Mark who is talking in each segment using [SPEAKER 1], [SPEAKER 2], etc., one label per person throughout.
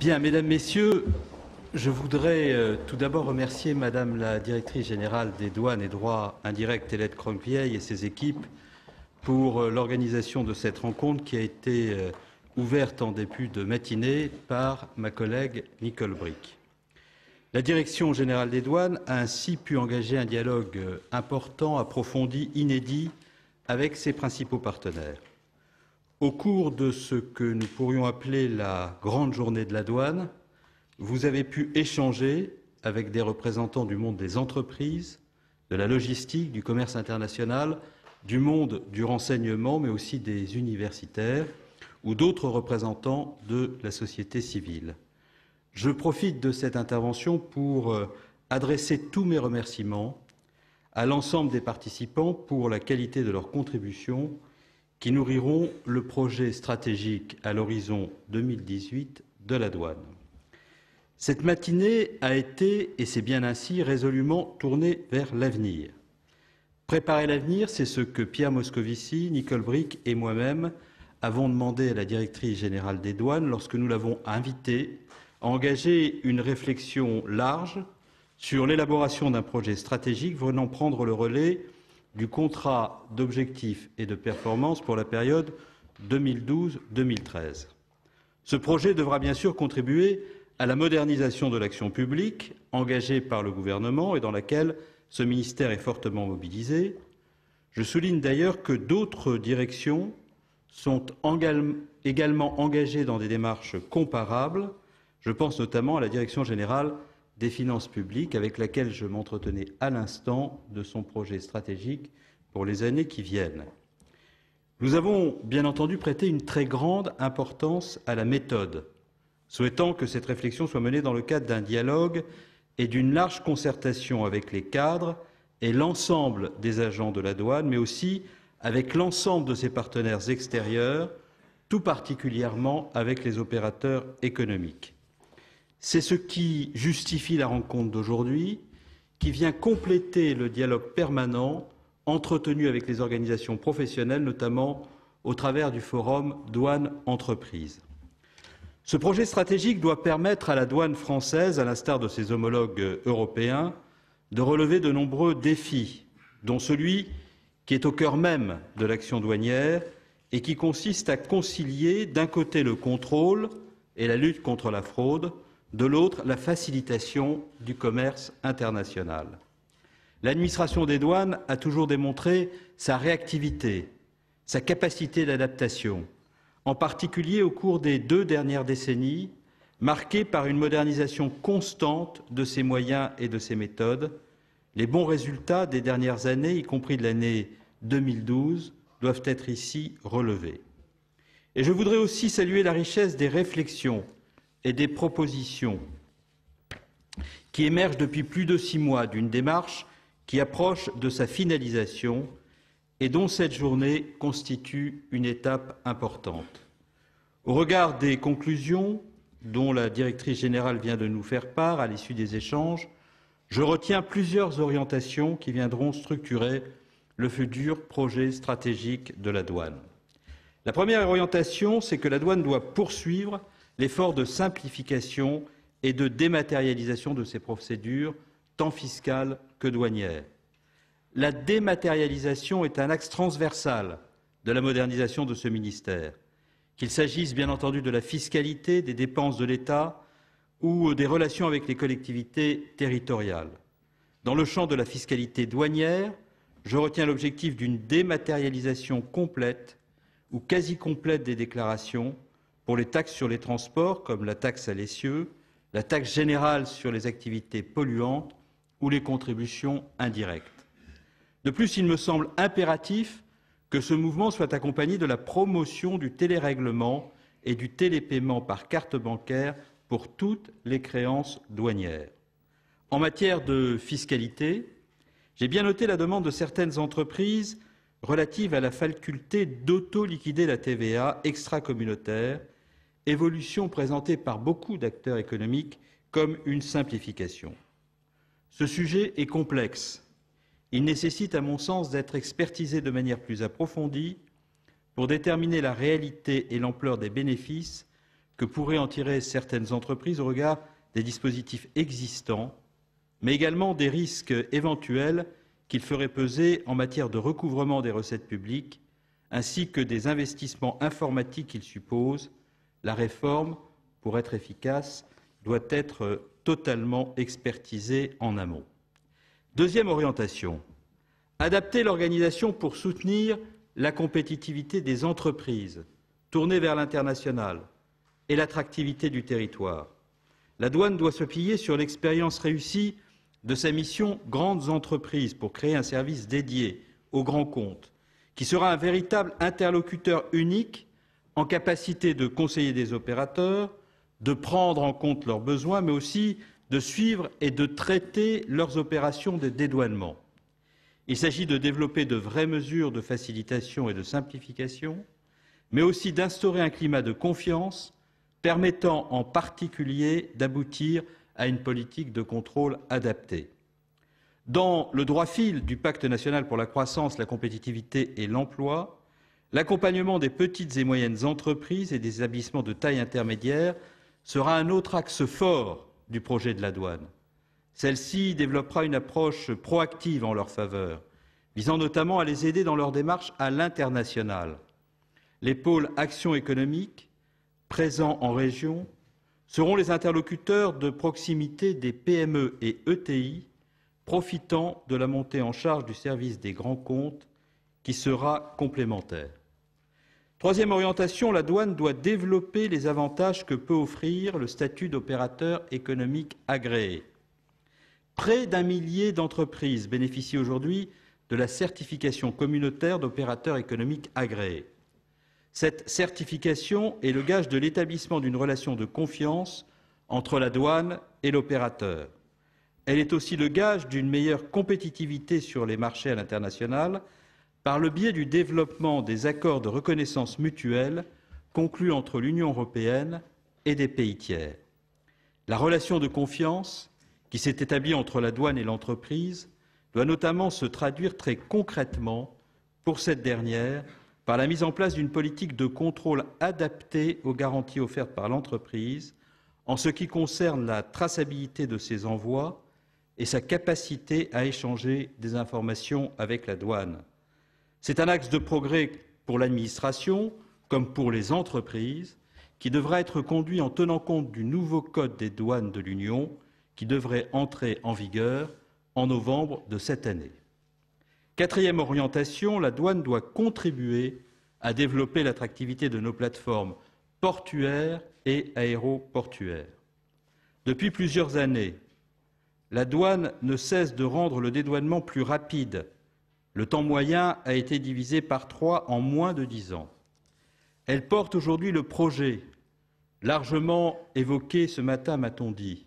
[SPEAKER 1] Bien, Mesdames, Messieurs, je voudrais tout d'abord remercier Madame la Directrice Générale des Douanes et Droits Indirects, Hélène Croquevieille, et ses équipes pour l'organisation de cette rencontre qui a été ouverte en début de matinée par ma collègue Nicole Bricq. La Direction Générale des Douanes a ainsi pu engager un dialogue important, approfondi, inédit avec ses principaux partenaires. Au cours de ce que nous pourrions appeler la grande journée de la douane, vous avez pu échanger avec des représentants du monde des entreprises, de la logistique, du commerce international, du monde du renseignement, mais aussi des universitaires ou d'autres représentants de la société civile. Je profite de cette intervention pour adresser tous mes remerciements à l'ensemble des participants pour la qualité de leurs contributions qui nourriront le projet stratégique à l'horizon 2018 de la douane. Cette matinée a été, et c'est bien ainsi, résolument tournée vers l'avenir. Préparer l'avenir, c'est ce que Pierre Moscovici, Nicole Bricq et moi-même avons demandé à la Directrice Générale des Douanes lorsque nous l'avons invitée à engager une réflexion large sur l'élaboration d'un projet stratégique venant prendre le relais du contrat d'objectifs et de performance pour la période 2012-2013. Ce projet devra bien sûr contribuer à la modernisation de l'action publique engagée par le gouvernement et dans laquelle ce ministère est fortement mobilisé. Je souligne d'ailleurs que d'autres directions sont également engagées dans des démarches comparables. Je pense notamment à la Direction générale des finances publiques, avec laquelle je m'entretenais à l'instant de son projet stratégique pour les années qui viennent. Nous avons bien entendu prêté une très grande importance à la méthode, souhaitant que cette réflexion soit menée dans le cadre d'un dialogue et d'une large concertation avec les cadres et l'ensemble des agents de la douane, mais aussi avec l'ensemble de ses partenaires extérieurs, tout particulièrement avec les opérateurs économiques. C'est ce qui justifie la rencontre d'aujourd'hui, qui vient compléter le dialogue permanent entretenu avec les organisations professionnelles, notamment au travers du forum Douane-Entreprises. Ce projet stratégique doit permettre à la douane française, à l'instar de ses homologues européens, de relever de nombreux défis, dont celui qui est au cœur même de l'action douanière et qui consiste à concilier d'un côté le contrôle et la lutte contre la fraude, de l'autre, la facilitation du commerce international. L'administration des douanes a toujours démontré sa réactivité, sa capacité d'adaptation, en particulier au cours des 2 dernières décennies, marquées par une modernisation constante de ses moyens et de ses méthodes. Les bons résultats des dernières années, y compris de l'année 2012, doivent être ici relevés. Et je voudrais aussi saluer la richesse des réflexions et des propositions qui émergent depuis plus de 6 mois d'une démarche qui approche de sa finalisation et dont cette journée constitue une étape importante. Au regard des conclusions dont la Directrice générale vient de nous faire part à l'issue des échanges, je retiens plusieurs orientations qui viendront structurer le futur projet stratégique de la douane. La première orientation, c'est que la douane doit poursuivre l'effort de simplification et de dématérialisation de ses procédures, tant fiscales que douanières. La dématérialisation est un axe transversal de la modernisation de ce ministère, qu'il s'agisse bien entendu de la fiscalité, des dépenses de l'État ou des relations avec les collectivités territoriales. Dans le champ de la fiscalité douanière, je retiens l'objectif d'une dématérialisation complète ou quasi complète des déclarations pour les taxes sur les transports, comme la taxe à l'essieu, la taxe générale sur les activités polluantes ou les contributions indirectes. De plus, il me semble impératif que ce mouvement soit accompagné de la promotion du télérèglement et du télépaiement par carte bancaire pour toutes les créances douanières. En matière de fiscalité, j'ai bien noté la demande de certaines entreprises relative à la faculté d'auto-liquider la TVA extra-communautaire, évolution présentée par beaucoup d'acteurs économiques comme une simplification. Ce sujet est complexe. Il nécessite, à mon sens, d'être expertisé de manière plus approfondie pour déterminer la réalité et l'ampleur des bénéfices que pourraient en tirer certaines entreprises au regard des dispositifs existants, mais également des risques éventuels qu'il ferait peser en matière de recouvrement des recettes publiques, ainsi que des investissements informatiques qu'il suppose. La réforme, pour être efficace, doit être totalement expertisée en amont. Deuxième orientation, adapter l'organisation pour soutenir la compétitivité des entreprises tournées vers l'international et l'attractivité du territoire. La douane doit se plier sur l'expérience réussie de sa mission Grandes entreprises pour créer un service dédié aux grands comptes, qui sera un véritable interlocuteur unique en capacité de conseiller des opérateurs, de prendre en compte leurs besoins, mais aussi de suivre et de traiter leurs opérations de dédouanement. Il s'agit de développer de vraies mesures de facilitation et de simplification, mais aussi d'instaurer un climat de confiance permettant en particulier d'aboutir à une politique de contrôle adaptée. Dans le droit fil du Pacte national pour la croissance, la compétitivité et l'emploi, l'accompagnement des petites et moyennes entreprises et des établissements de taille intermédiaire sera un autre axe fort du projet de la douane. Celle-ci développera une approche proactive en leur faveur, visant notamment à les aider dans leur démarche à l'international. Les pôles action économique, présents en région, seront les interlocuteurs de proximité des PME et ETI, profitant de la montée en charge du service des grands comptes, qui sera complémentaire. Troisième orientation, la douane doit développer les avantages que peut offrir le statut d'opérateur économique agréé. Près d'1 millier d'entreprises bénéficient aujourd'hui de la certification communautaire d'opérateur économique agréé. Cette certification est le gage de l'établissement d'une relation de confiance entre la douane et l'opérateur. Elle est aussi le gage d'une meilleure compétitivité sur les marchés à l'international par le biais du développement des accords de reconnaissance mutuelle conclus entre l'Union européenne et des pays tiers. La relation de confiance qui s'est établie entre la douane et l'entreprise doit notamment se traduire très concrètement pour cette dernière par la mise en place d'une politique de contrôle adaptée aux garanties offertes par l'entreprise en ce qui concerne la traçabilité de ses envois et sa capacité à échanger des informations avec la douane. C'est un axe de progrès pour l'administration comme pour les entreprises qui devra être conduit en tenant compte du nouveau Code des douanes de l'Union qui devrait entrer en vigueur en novembre de cette année. Quatrième orientation, la douane doit contribuer à développer l'attractivité de nos plateformes portuaires et aéroportuaires. Depuis plusieurs années, la douane ne cesse de rendre le dédouanement plus rapide. Le temps moyen a été divisé par 3 en moins de 10 ans. Elle porte aujourd'hui le projet, largement évoqué ce matin, m'a-t-on dit,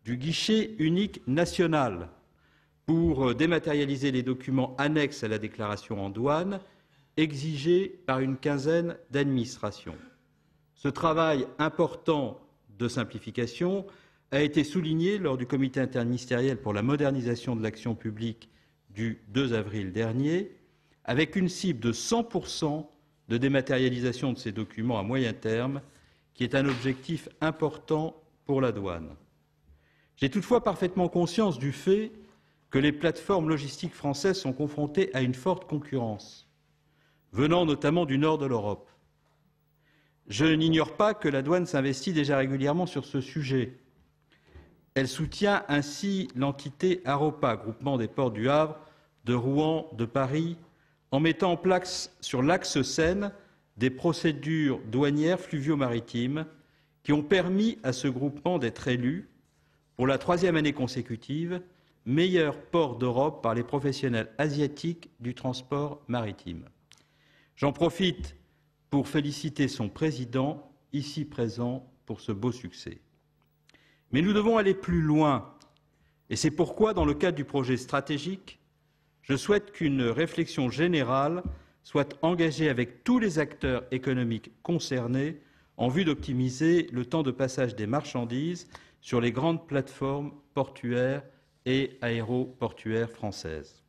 [SPEAKER 1] du guichet unique national pour dématérialiser les documents annexes à la déclaration en douane exigés par une quinzaine d'administrations. Ce travail important de simplification a été souligné lors du comité interministériel pour la modernisation de l'action publique du 2 avril dernier, avec une cible de 100% de dématérialisation de ces documents à moyen terme, qui est un objectif important pour la douane. J'ai toutefois parfaitement conscience du fait que les plateformes logistiques françaises sont confrontées à une forte concurrence, venant notamment du nord de l'Europe. Je n'ignore pas que la douane s'investit déjà régulièrement sur ce sujet. Elle soutient ainsi l'entité AROPA, groupement des ports du Havre, de Rouen, de Paris, en mettant en place sur l'axe Seine des procédures douanières fluvio-maritimes qui ont permis à ce groupement d'être élu, pour la 3e année consécutive, meilleur port d'Europe par les professionnels asiatiques du transport maritime. J'en profite pour féliciter son président, ici présent, pour ce beau succès. Mais nous devons aller plus loin, et c'est pourquoi, dans le cadre du projet stratégique, je souhaite qu'une réflexion générale soit engagée avec tous les acteurs économiques concernés en vue d'optimiser le temps de passage des marchandises sur les grandes plateformes portuaires et aéroportuaires françaises.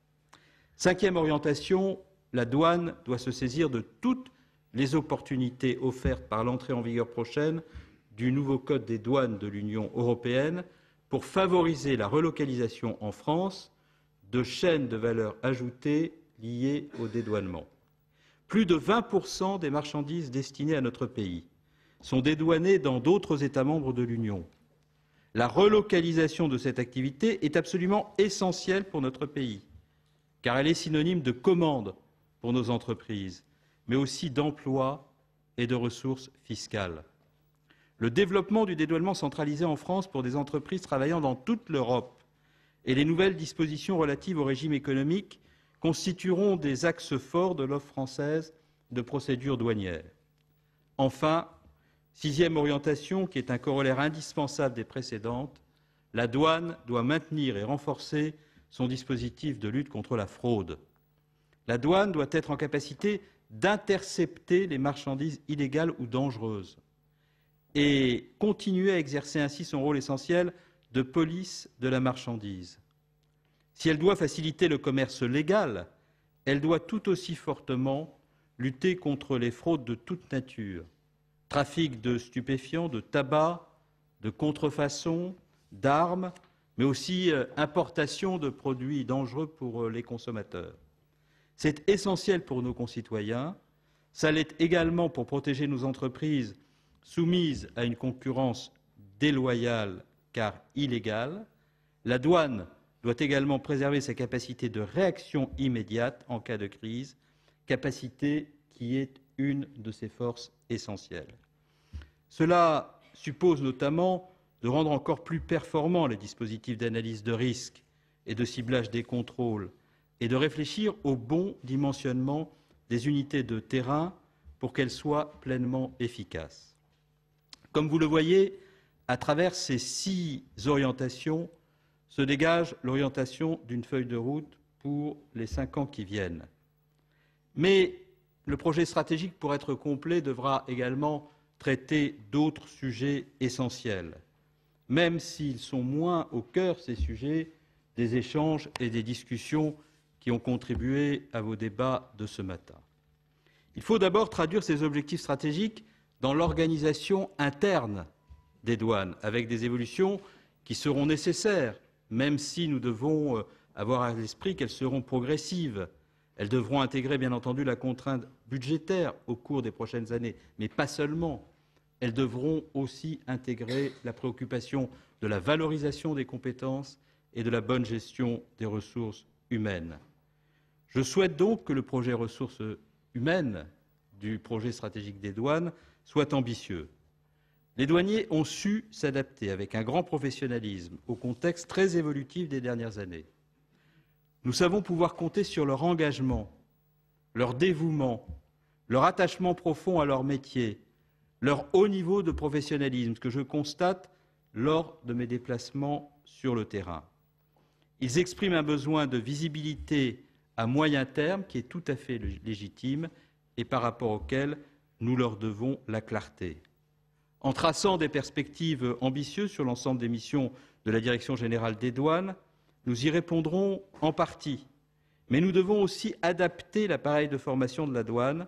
[SPEAKER 1] 5e orientation, la douane doit se saisir de toutes les opportunités offertes par l'entrée en vigueur prochaine du nouveau Code des douanes de l'Union européenne pour favoriser la relocalisation en France de chaînes de valeur ajoutée liées au dédouanement. Plus de 20% des marchandises destinées à notre pays sont dédouanées dans d'autres États membres de l'Union. La relocalisation de cette activité est absolument essentielle pour notre pays, car elle est synonyme de commande pour nos entreprises, mais aussi d'emploi et de ressources fiscales. Le développement du dédouanement centralisé en France pour des entreprises travaillant dans toute l'Europe et les nouvelles dispositions relatives au régime économique constitueront des axes forts de l'offre française de procédures douanières. Enfin, sixième orientation, qui est un corollaire indispensable des précédentes, la douane doit maintenir et renforcer son dispositif de lutte contre la fraude. La douane doit être en capacité d'intercepter les marchandises illégales ou dangereuses et continuer à exercer ainsi son rôle essentiel de police de la marchandise. Si elle doit faciliter le commerce légal, elle doit tout aussi fortement lutter contre les fraudes de toute nature, trafic de stupéfiants, de tabac, de contrefaçon, d'armes, mais aussi importation de produits dangereux pour les consommateurs. C'est essentiel pour nos concitoyens, ça l'est également pour protéger nos entreprises soumises à une concurrence déloyale car illégale. La douane doit également préserver sa capacité de réaction immédiate en cas de crise, capacité qui est une de ses forces essentielles. Cela suppose notamment de rendre encore plus performants les dispositifs d'analyse de risque et de ciblage des contrôles et de réfléchir au bon dimensionnement des unités de terrain pour qu'elles soient pleinement efficaces. Comme vous le voyez, à travers ces 6 orientations se dégage l'orientation d'une feuille de route pour les 5 ans qui viennent. Mais le projet stratégique, pour être complet, devra également traiter d'autres sujets essentiels, même s'ils sont moins au cœur, ces sujets, des échanges et des discussions qui ont contribué à vos débats de ce matin. Il faut d'abord traduire ces objectifs stratégiques dans l'organisation interne des douanes, avec des évolutions qui seront nécessaires, même si nous devons avoir à l'esprit qu'elles seront progressives. Elles devront intégrer, bien entendu, la contrainte budgétaire au cours des prochaines années, mais pas seulement. Elles devront aussi intégrer la préoccupation de la valorisation des compétences et de la bonne gestion des ressources humaines. Je souhaite donc que le projet ressources humaines du projet stratégique des douanes soit ambitieux. Les douaniers ont su s'adapter avec un grand professionnalisme au contexte très évolutif des dernières années. Nous savons pouvoir compter sur leur engagement, leur dévouement, leur attachement profond à leur métier, leur haut niveau de professionnalisme que je constate lors de mes déplacements sur le terrain. Ils expriment un besoin de visibilité à moyen terme qui est tout à fait légitime et par rapport auquel nous leur devons la clarté. En traçant des perspectives ambitieuses sur l'ensemble des missions de la Direction générale des douanes, nous y répondrons en partie. Mais nous devons aussi adapter l'appareil de formation de la douane,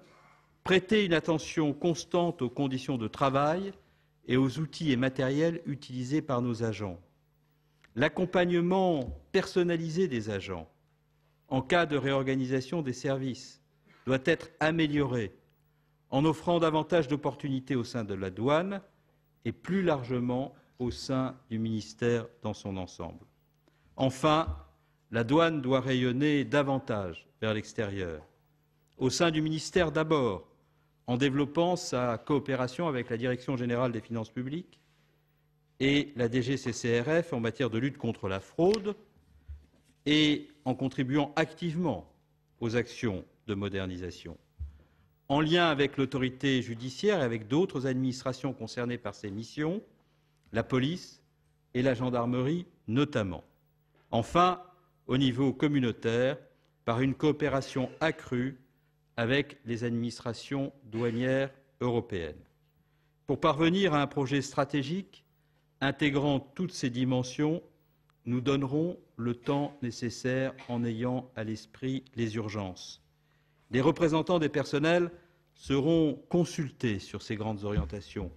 [SPEAKER 1] prêter une attention constante aux conditions de travail et aux outils et matériels utilisés par nos agents. L'accompagnement personnalisé des agents en cas de réorganisation des services doit être amélioré en offrant davantage d'opportunités au sein de la douane et plus largement au sein du ministère dans son ensemble. Enfin, la douane doit rayonner davantage vers l'extérieur, au sein du ministère d'abord, en développant sa coopération avec la Direction générale des finances publiques et la DGCCRF en matière de lutte contre la fraude et en contribuant activement aux actions de modernisation. En lien avec l'autorité judiciaire et avec d'autres administrations concernées par ces missions, la police et la gendarmerie notamment. Enfin, au niveau communautaire, par une coopération accrue avec les administrations douanières européennes. Pour parvenir à un projet stratégique intégrant toutes ces dimensions, nous donnerons le temps nécessaire en ayant à l'esprit les urgences. Les représentants des personnels seront consultés sur ces grandes orientations,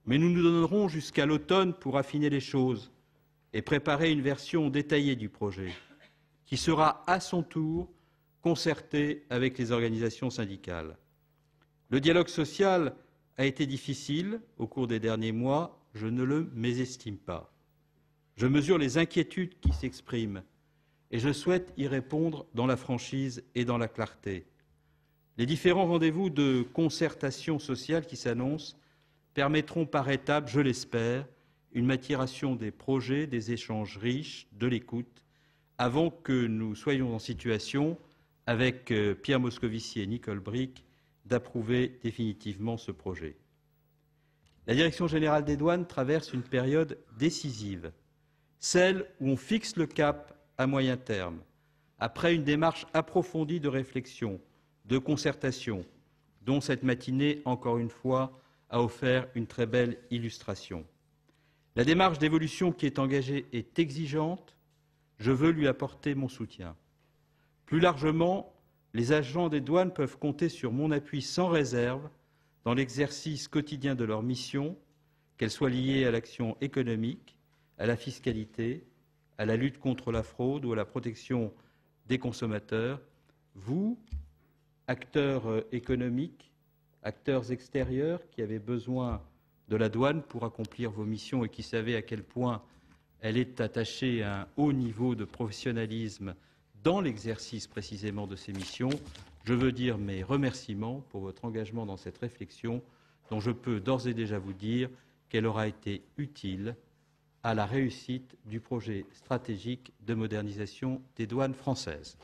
[SPEAKER 1] mais nous nous donnerons jusqu'à l'automne pour affiner les choses et préparer une version détaillée du projet, qui sera à son tour concertée avec les organisations syndicales. Le dialogue social a été difficile au cours des derniers mois, je ne le mésestime pas. Je mesure les inquiétudes qui s'expriment et je souhaite y répondre dans la franchise et dans la clarté. Les différents rendez-vous de concertation sociale qui s'annoncent permettront par étapes, je l'espère, une maturation des projets, des échanges riches, de l'écoute, avant que nous soyons en situation, avec Pierre Moscovici et Nicole Bricq, d'approuver définitivement ce projet. La Direction générale des douanes traverse une période décisive, celle où on fixe le cap à moyen terme, après une démarche approfondie de réflexion, de concertation, dont cette matinée, encore une fois, a offert une très belle illustration. La démarche d'évolution qui est engagée est exigeante, je veux lui apporter mon soutien. Plus largement, les agents des douanes peuvent compter sur mon appui sans réserve dans l'exercice quotidien de leur mission, qu'elle soit liée à l'action économique, à la fiscalité, à la lutte contre la fraude ou à la protection des consommateurs. Vous, acteurs économiques, acteurs extérieurs qui avez besoin de la douane pour accomplir vos missions et qui savez à quel point elle est attachée à un haut niveau de professionnalisme dans l'exercice précisément de ces missions, je veux dire mes remerciements pour votre engagement dans cette réflexion dont je peux d'ores et déjà vous dire qu'elle aura été utile à la réussite du projet stratégique de modernisation des douanes françaises.